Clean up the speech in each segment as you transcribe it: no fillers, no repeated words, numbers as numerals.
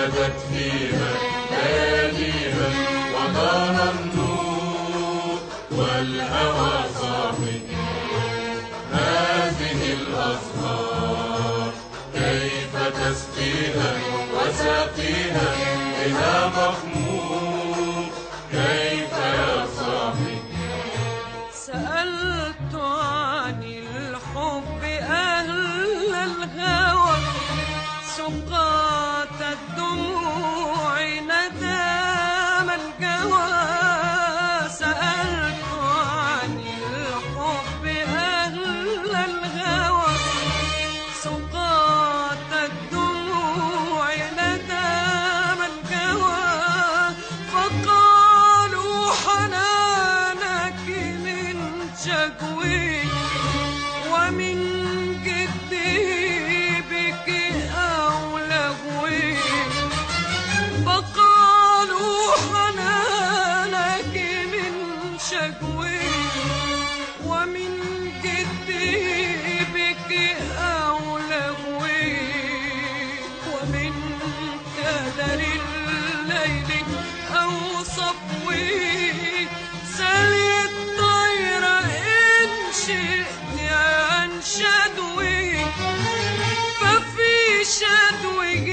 بدت فيها لياليها ودار النور والهوى صاحي هذه الأزهار كيف تسقيها وسقيها بها مخمور كيف يا صاحي سألت عن الحب أهل الهوى سقاط الدموع ندام الجوى سألت عن الحب أهل الهوى سقاط الدموع ندام الجوى فقالوا حنانك من شكوي ومن جدي بك أو لهوي فقالوا حنانك من شكوي ومن جدي بك أو لهوي ومن كدر الليل أو صفوي سل الطير إن شئت عن شدوي ففي شدوه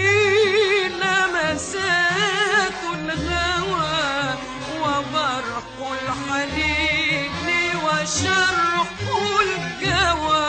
لمسات الهوى وبرق الحنين وشرق الجوى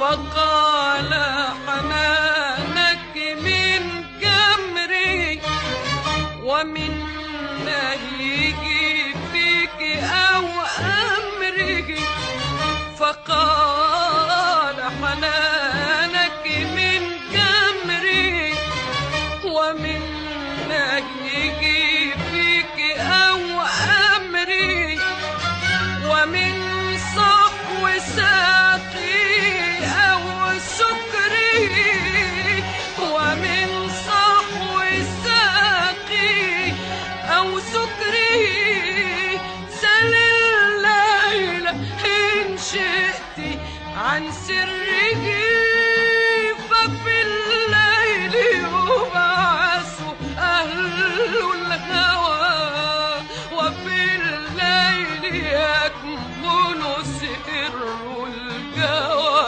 فقال حنانك من جمري ومن نهيجي فيك أو أمري فقال حنانك من جمري ومن نهيجي فيك أو أمري ومن صحو ساقي ومن صحو ساقي أو سكري سل الليل إن شئت عن سره ففي الليل يبعث أهل الهوى وفي الليل يكمن سر الجوى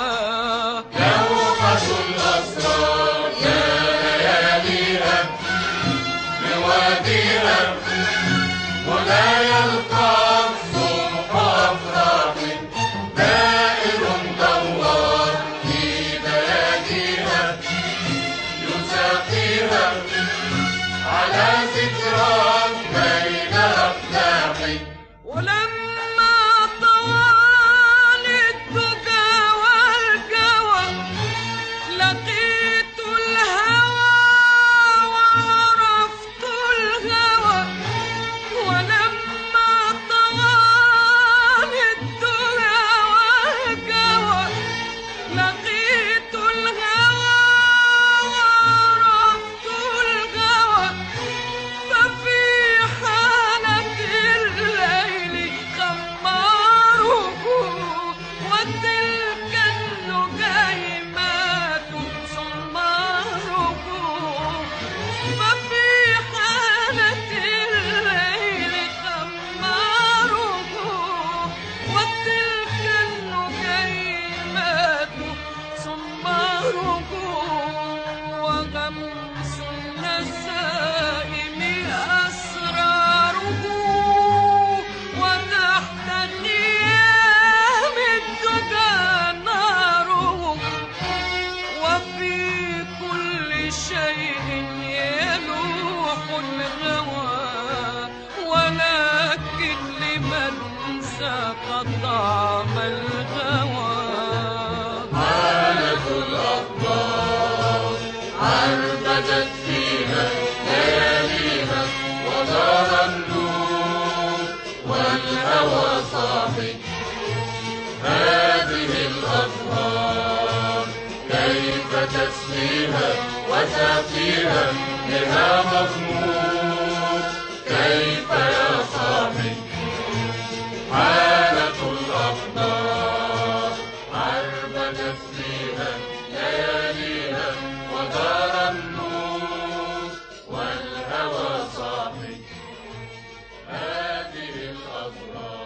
ولا يلقى الصبح أفراح دائر دوار في بلادها يساقيها على ذكرى بين أفلاح ولما طوال الدجى والجوى لقيت الهوى وعرفت الهوى ولما طوال الدجى والجوى لقيت الهوى وعرفت الهوى ففي شيء يلوح الهوى، ولكن لمن ساق طعم الهوى. حالة الأقدار عربدت فيها لياليها، ودار النور والهوى صاحي. هذه الأزهار كيف تسقيها وتأتيها بها مضمون؟ كيف يا صاحي؟ حالة الأقدار عربدت فيها لياليها، ودار النور والهوى صاحي. هذه الأزهار